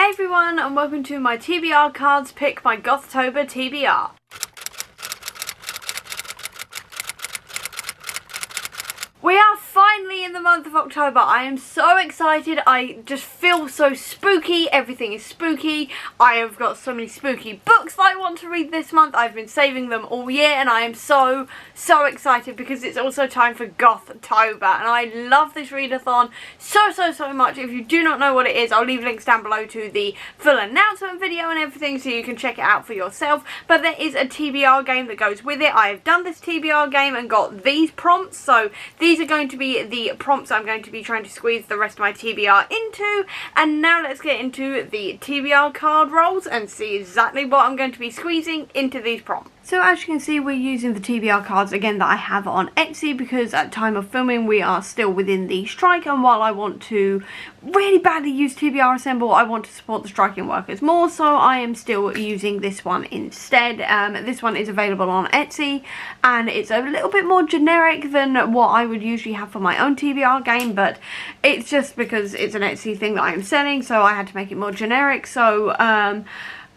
Hi everyone and welcome to my TBR cards pick by Gothober TBR. We are finally in the month of October. I am so excited. I just feel so spooky. Everything is spooky. I have got so many spooky books that I want to read this month. I've been saving them all year and I am so excited because it's also time for Gothober. And I love this readathon so much. If you do not know what it is, I'll leave links down below to the full announcement video and everything so you can check it out for yourself. But there is a TBR game that goes with it. I have done this TBR game and got these prompts. So these are going to be the prompts I'm going to be trying to squeeze the rest of my TBR into. And now let's get into the TBR card rolls and see exactly what I'm going to be squeezing into these prompts. So as you can see, we're using the TBR cards again that I have on Etsy because at time of filming we are still within the strike, and while I want to really badly use TBR Assemble, I want to support the striking workers more, so I am still using this one instead. This one is available on Etsy and it's a little bit more generic than what I would usually have for my own TBR game, but it's just because it's an Etsy thing that I am selling, so I had to make it more generic. So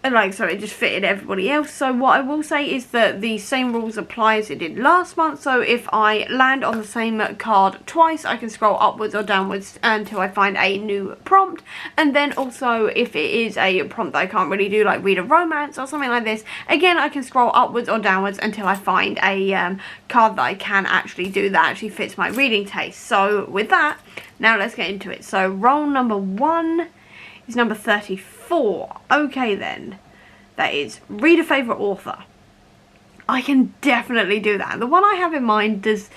so it just fitted everybody else. So what I will say is that the same rules apply as it did last month. So if I land on the same card twice, I can scroll upwards or downwards until I find a new prompt. And then also if it is a prompt that I can't really do, like read a romance or something like this, again I can scroll upwards or downwards until I find a card that I can actually do that actually fits my reading taste. So with that, now let's get into it. So roll number 1 is number 34. Okay then, that is read a favourite author. I can definitely do that. The one I have in mind does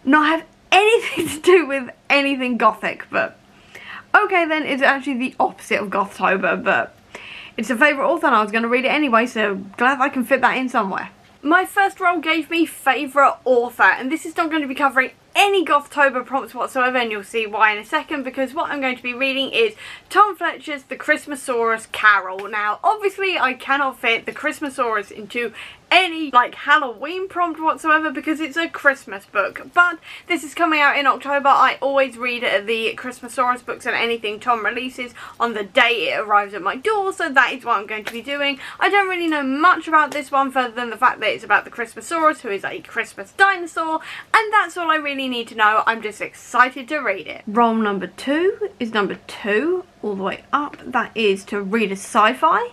not have anything to do with anything gothic, but okay then, it's actually the opposite of Gothober, but it's a favourite author and I was going to read it anyway, so glad I can fit that in somewhere. My first roll gave me favourite author, and this is not going to be covering any Gothober prompts whatsoever, and you'll see why in a second, because what I'm going to be reading is Tom Fletcher's The Christmasaurus Carol. Now obviously I cannot fit the Christmasaurus into any like Halloween prompt whatsoever because it's a Christmas book, but this is coming out in October. I always read the Christmasaurus books and anything Tom releases on the day it arrives at my door, so that is what I'm going to be doing. I don't really know much about this one further than the fact that it's about the Christmasaurus, who is a Christmas dinosaur, and that's all I really need to know. I'm just excited to read it. Roll number 2 is number 2 all the way up. That is to read a sci-fi.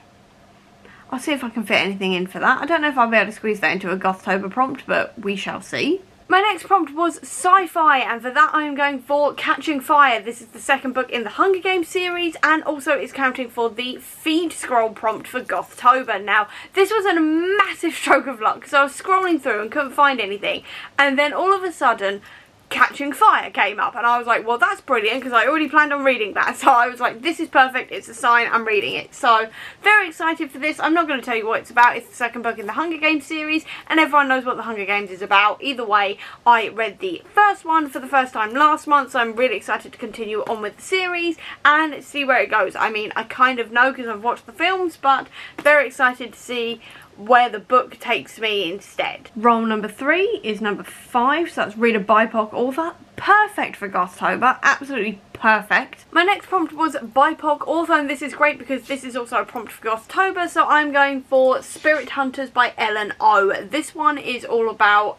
I'll see if I can fit anything in for that. I don't know if I'll be able to squeeze that into a Gothober prompt, but we shall see. My next prompt was sci-fi, and for that I am going for Catching Fire. This is the second book in the Hunger Games series, and also it's counting for the feed scroll prompt for Gothober. Now, this was a massive stroke of luck, so I was scrolling through and couldn't find anything, and then all of a sudden Catching Fire came up and I was like, well, that's brilliant, because I already planned on reading that. So I was like, this is perfect, it's a sign, I'm reading it. So very excited for this. I'm not going to tell you what it's about. It's the second book in the Hunger Games series and everyone knows what the Hunger Games is about. Either way, I read the first one for the first time last month, so I'm really excited to continue on with the series and see where it goes. I mean, I kind of know because I've watched the films, but very excited to see where the book takes me instead. Roll number 3 is number 5, so that's read a BIPOC author. Perfect for Gothober, absolutely perfect. My next prompt was BIPOC author, and this is great because this is also a prompt for Gothober, so I'm going for Spirit Hunters by Ellen O. This one is all about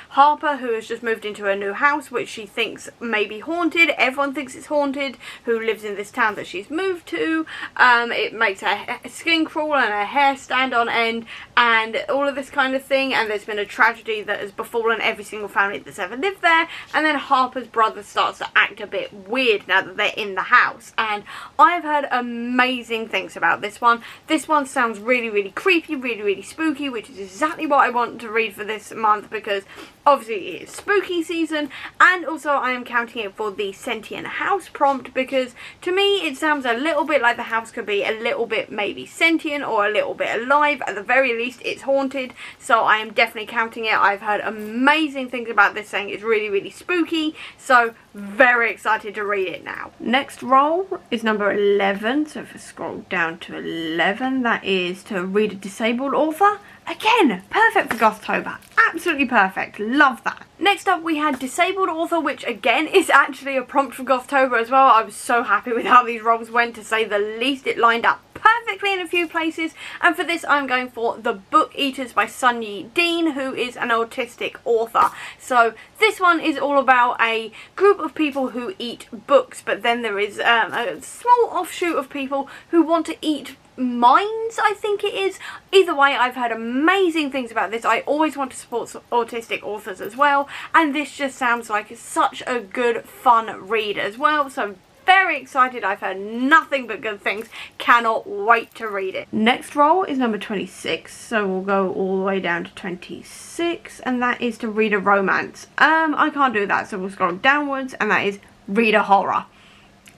Harper, who has just moved into a new house which she thinks may be haunted. Everyone thinks it's haunted who lives in this town that she's moved to. It makes her skin crawl and her hair stand on end and all of this kind of thing, and there's been a tragedy that has befallen every single family that's ever lived there, and then Harper's brother starts to act a bit weird now that they're in the house, and I've heard amazing things about this one. This one sounds really creepy, really spooky, which is exactly what I want to read for this month because obviously it is spooky season, and also I am counting it for the sentient house prompt because to me it sounds a little bit like the house could be a little bit maybe sentient or a little bit alive. At the very least it's haunted, so I am definitely counting it. I've heard amazing things about this, saying it's really spooky, so very excited to read it now. Next roll is number 11, so if I scroll down to 11, that is to read a disabled author. Again, perfect for Gothober. absolutely perfect. Love that. Next up we had Disabled Author, which again is actually a prompt for Gothober as well. I was so happy with how these roles went, to say the least. It lined up perfectly in a few places, and for this I'm going for The Book Eaters by Sunyi Dean, who is an autistic author. So this one is all about a group of people who eat books, but then there is a small offshoot of people who want to eat minds, I think it is. Either way, I've heard amazing things about this. I always want to support autistic authors as well, and this just sounds like such a good fun read as well, so very excited. I've heard nothing but good things. Cannot wait to read it. Next role is number 26, so we'll go all the way down to 26, and that is to read a romance. I can't do that, so we'll scroll downwards, and that is read a horror.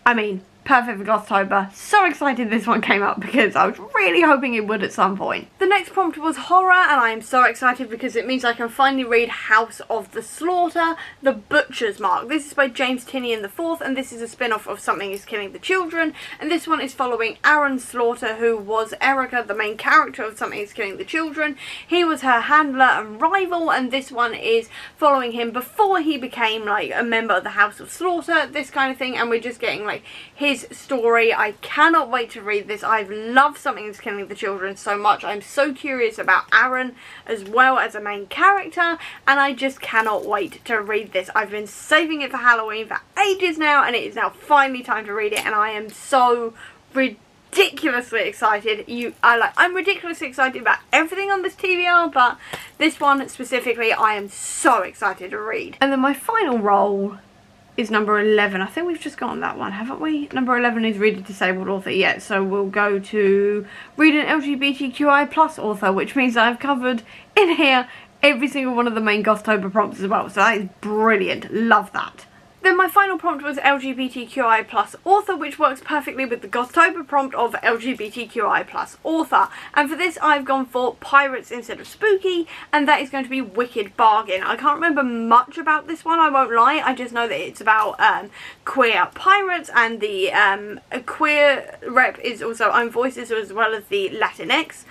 I mean, perfect for Gothober. So excited this one came up because I was really hoping it would at some point. The next prompt was horror, and I am so excited because it means I can finally read House of the Slaughter, The Butcher's Mark. This is by James Tynion IV, and this is a spin-off of Something is Killing the Children, and this one is following Aaron Slaughter, who was Erica, the main character of Something is Killing the Children. He was her handler and rival, and this one is following him before he became like a member of the House of Slaughter, this kind of thing, and we're just getting like his story. I cannot wait to read this. I've loved Something is Killing the Children so much. I'm so curious about Aaron as well as a main character, and I just cannot wait to read this. I've been saving it for Halloween for ages now, and it is now finally time to read it, and I am so ridiculously excited. I'm ridiculously excited about everything on this TBR, but this one specifically I am so excited to read. And then my final role is number 11. I think we've just gotten that one, haven't we? Number 11 is read a disabled author. Yeah, so we'll go to read an LGBTQI plus author, which means I've covered in here every single one of the main Gothober prompts as well. So that is brilliant. Love that. Then my final prompt was LGBTQI plus author, which works perfectly with the Gothober prompt of LGBTQI plus author. And for this I've gone for pirates instead of spooky, and that is going to be Wicked Bargain. I can't remember much about this one, I won't lie. I just know that it's about queer pirates, and the queer rep is also own voices as well as the Latinx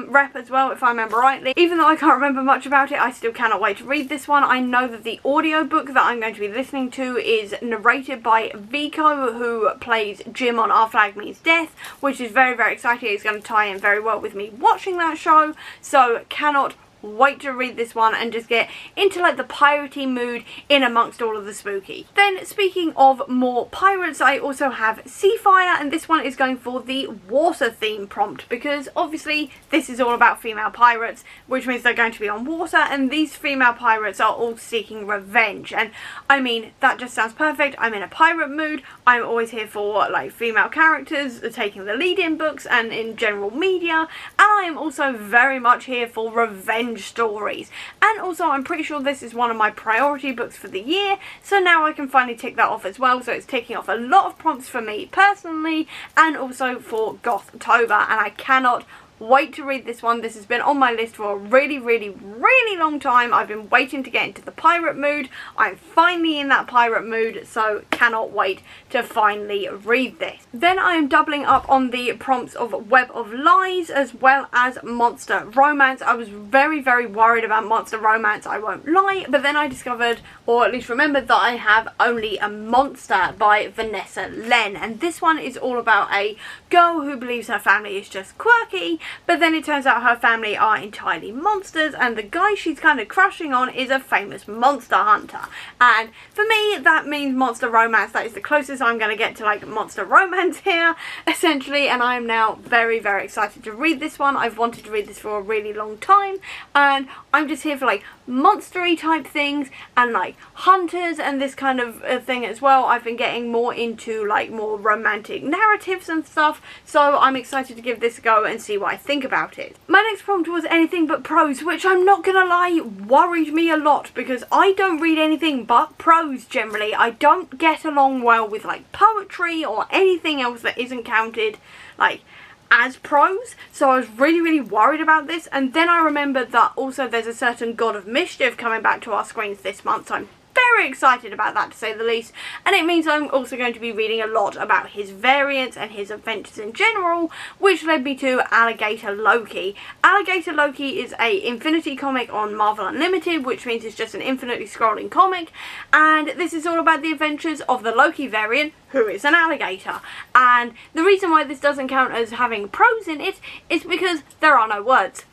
rep as well, if I remember rightly. Even though I can't remember much about it, I still cannot wait to read this one. I know that the audiobook that I'm going to be listening to is narrated by Vico, who plays Jim on Our Flag Means Death, which is very, very exciting. It's going to tie in very well with me watching that show, so cannot wait to read this one and just get into like the piratey mood in amongst all of the spooky. Then speaking of more pirates, I also have Seafire, and this one is going for the water theme prompt because obviously this is all about female pirates, which means they're going to be on water, and these female pirates are all seeking revenge. And I mean, that just sounds perfect. I'm in a pirate mood. I'm always here for like female characters taking the lead in books and in general media, and I am also very much here for revenge stories. And also I'm pretty sure this is one of my priority books for the year, so now I can finally tick that off as well. So it's ticking off a lot of prompts for me personally and also for Gothober, and I cannot wait to read this one. This has been on my list for a really, really, really long time. I've been waiting to get into the pirate mood. I'm finally in that pirate mood, so cannot wait to finally read this. Then I am doubling up on the prompts of Web of Lies as well as Monster Romance. I was very, very worried about Monster Romance, I won't lie, but then I discovered, or at least remembered, that I have Only a Monster by Vanessa Len, and this one is all about a girl who believes her family is just quirky, but then it turns out her family are entirely monsters, and the guy she's kind of crushing on is a famous monster hunter. And for me, that means Monster Romance. That is the closest I'm going to get to like Monster Romance here, essentially, and I am now very, very excited to read this one. I've wanted to read this for a really long time, and I'm just here for like monstery type things and like hunters and this kind of thing as well. I've been getting more into like more romantic narratives and stuff, so I'm excited to give this a go and see what I think about it. My next prompt was anything but prose, which I'm not gonna lie worried me a lot because I don't read anything but prose generally. I don't get along well with like poetry or anything else that isn't counted like as prose, so I was really, really worried about this. And then I remembered that also there's a certain God of Mischief coming back to our screens this month, so I'm very excited about that, to say the least, and it means I'm also going to be reading a lot about his variants and his adventures in general, which led me to Alligator Loki. Alligator Loki is a Infinity comic on Marvel Unlimited, which means it's just an infinitely scrolling comic, and this is all about the adventures of the Loki variant, who is an alligator. And the reason why this doesn't count as having prose in it is because there are no words.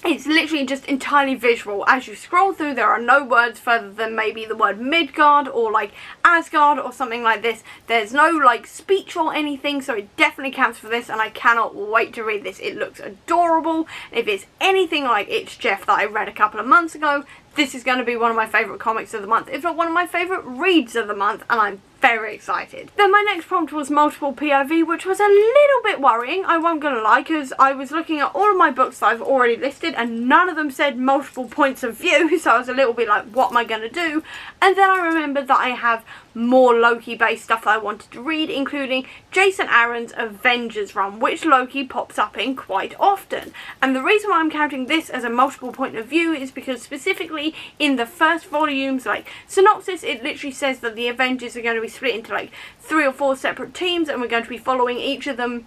It's literally just entirely visual. As you scroll through, there are no words further than maybe the word Midgard or like Asgard or something like this. There's no like speech or anything, so it definitely counts for this, and I cannot wait to read this. It looks adorable. If it's anything like It's Jeff that I read a couple of months ago, this is going to be one of my favourite comics of the month, if not one of my favourite reads of the month, and I'm very excited. Then my next prompt was multiple POV, which was a little bit worrying, I won't gonna lie, because I was looking at all of my books that I've already listed and none of them said multiple points of view, so I was a little bit like, what am I gonna do? And then I remembered that I have more Loki based stuff that I wanted to read, including Jason Aaron's Avengers run, which Loki pops up in quite often. And the reason why I'm counting this as a multiple point of view is because specifically in the first volume's like synopsis, it literally says that the Avengers are going to be split into like 3 or 4 separate teams, and we're going to be following each of them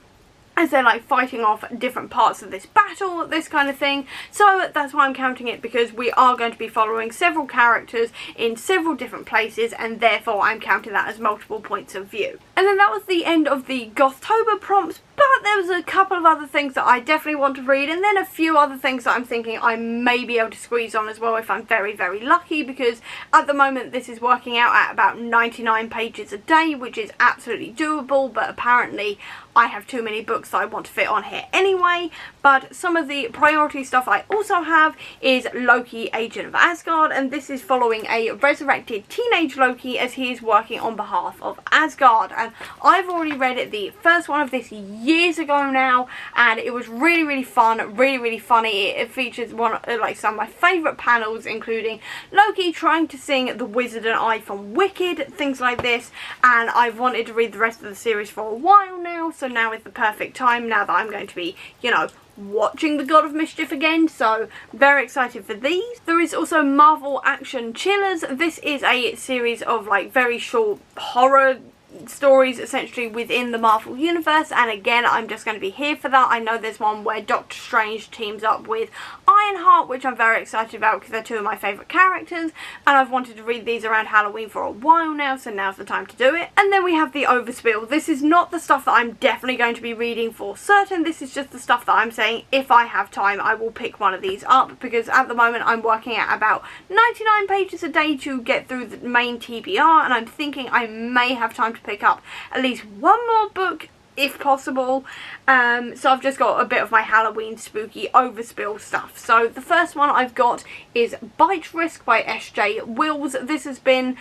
as they're like fighting off different parts of this battle, this kind of thing. So that's why I'm counting it, because we are going to be following several characters in several different places, and therefore I'm counting that as multiple points of view. And then that was the end of the Gothober prompts, but there was a couple of other things that I definitely want to read, and then a few other things that I'm thinking I may be able to squeeze on as well if I'm very, very lucky, because at the moment this is working out at about 99 pages a day, which is absolutely doable, but apparently I have too many books that I want to fit on here anyway. But some of the priority stuff I also have is Loki, Agent of Asgard, and this is following a resurrected teenage Loki as he is working on behalf of Asgard. And I've already read it, the first one of this, years ago now, and it was really, really fun, really, really funny. It features like some of my favourite panels, including Loki trying to sing The Wizard and I from Wicked, things like this, and I've wanted to read the rest of the series for a while now, so now is the perfect time, now that I'm going to be, you know, watching The God of Mischief again, so very excited for these. There is also Marvel Action Chillers. This is a series of like very short horror stories essentially within the Marvel universe, and again I'm just going to be here for that. I know there's one where Doctor Strange teams up with Ironheart, which I'm very excited about because they're 2 of my favourite characters, and I've wanted to read these around Halloween for a while now, so now's the time to do it. And then we have the Overspill. This is not the stuff that I'm definitely going to be reading for certain, this is just the stuff that I'm saying if I have time I will pick one of these up, because at the moment I'm working at about 99 pages a day to get through the main TBR, and I'm thinking I may have time to pick up at least one more book if possible. So I've just got a bit of my Halloween spooky overspill stuff. So the first one I've got is Bite Risk by S.J. Wills. This has been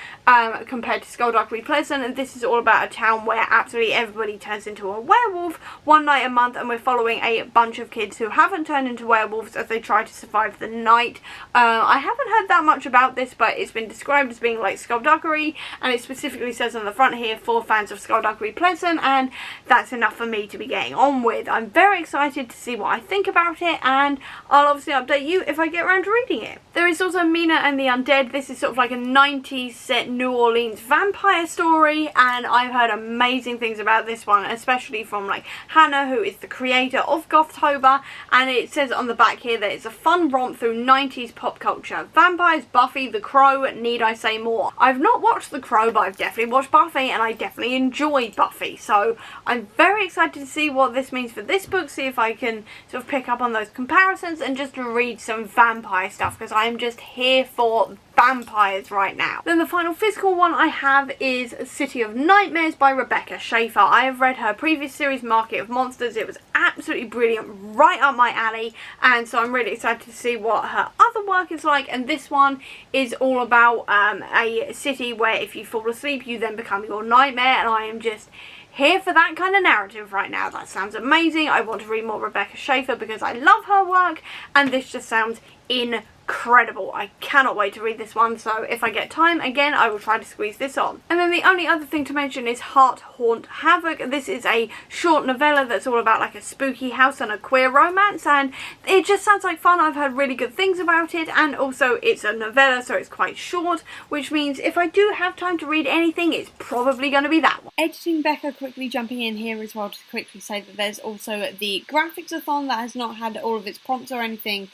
compared to Skullduggery Pleasant, and this is all about a town where absolutely everybody turns into a werewolf one night a month, and we're following a bunch of kids who haven't turned into werewolves as they try to survive the night. I haven't heard that much about this, but it's been described as being like Skullduggery, and it specifically says on the front here for fans of Skullduggery Pleasant, and that's enough for me to be getting on with. I'm very excited to see what I think about it, and I'll obviously update you if I get around to reading it. There is also Mina and the Undead. This is sort of like a 90s set New Orleans vampire story, and I've heard amazing things about this one, especially from like Hannah, who is the creator of Gothober, and it says on the back here that it's a fun romp through 90s pop culture. Vampires, Buffy, The Crow, need I say more? I've not watched The Crow, but I've definitely watched Buffy, and I definitely enjoyed Buffy, so I'm very excited to see what this means for this book, see if I can sort of pick up on those comparisons and just read some vampire stuff, because I'm just here for vampires right now. Then the final physical one I have is City of Nightmares by Rebecca Schaefer. I have read her previous series, Market of Monsters. It was absolutely brilliant, right up my alley, and so I'm really excited to see what her other work is like, and this one is all about a city where if you fall asleep you then become your nightmare, and I am just here for that kind of narrative right now. That sounds amazing. I want to read more Rebecca Schaefer because I love her work, and this just sounds incredible. incredible. I cannot wait to read this one, so if I get time again I will try to squeeze this on. And then the only other thing to mention is Heart Haunt Havoc. This is a short novella that's all about like a spooky house and a queer romance, and it just sounds like fun. I've heard really good things about it, and also it's a novella, so it's quite short, which means if I do have time to read anything, it's probably going to be that one. Editing Becca quickly jumping in here as well to quickly say that there's also the graphics-a-thon that has not had all of its prompts or anything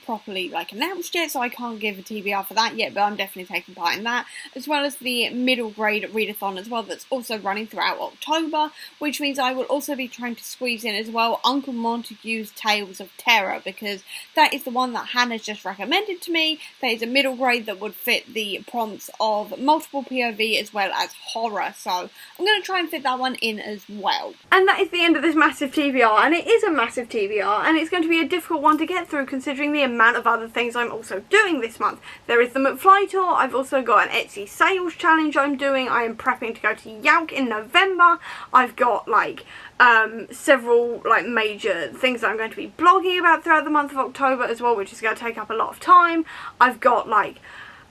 properly like announced yet, so I can't give a TBR for that yet, but I'm definitely taking part in that, as well as the middle grade readathon as well that's also running throughout October, which means I will also be trying to squeeze in as well Uncle Montague's Tales of Terror, because that is the one that Hannah's just recommended to me. That is a middle grade that would fit the prompts of multiple POV as well as horror, so I'm going to try and fit that one in as well. And that is the end of this massive TBR, and it is a massive TBR, and it's going to be a difficult one to get through considering the amount of other things I'm also doing this month. There is the McFly tour, I've also got an Etsy sales challenge I'm doing, I am prepping to go to Yauk in November, I've got like several like major things that I'm going to be blogging about throughout the month of October as well, which is going to take up a lot of time. I've got like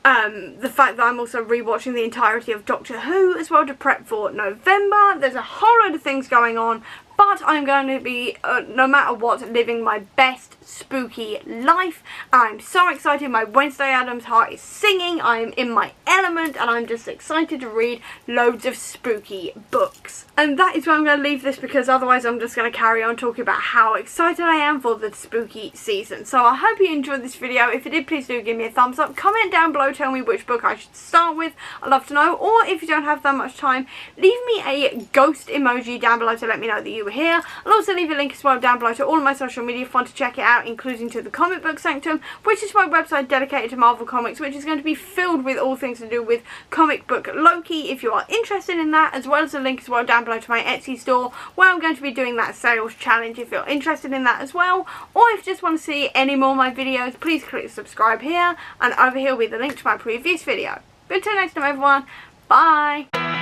the fact that I'm also rewatching the entirety of Doctor Who as well to prep for November. There's a whole load of things going on, but I'm going to be, no matter what, living my best spooky life. I'm so excited. My Wednesday Addams heart is singing. I am in my element, and I'm just excited to read loads of spooky books. And that is where I'm going to leave this, because otherwise I'm just going to carry on talking about how excited I am for the spooky season. So I hope you enjoyed this video. If you did, please do give me a thumbs up. Comment down below, tell me which book I should start with. I'd love to know. Or if you don't have that much time, leave me a ghost emoji down below to let me know that you were here. I'll also leave a link as well down below to all of my social media if you want to check it out, including to the Comic Book Sanctum, which is my website dedicated to Marvel Comics, which is going to be filled with all things to do with comic book Loki if you are interested in that, as well as a link as well down below to my Etsy store where I'm going to be doing that sales challenge if you're interested in that as well. Or if you just want to see any more of my videos, please click subscribe here, and over here will be the link to my previous video. But until next time everyone, bye!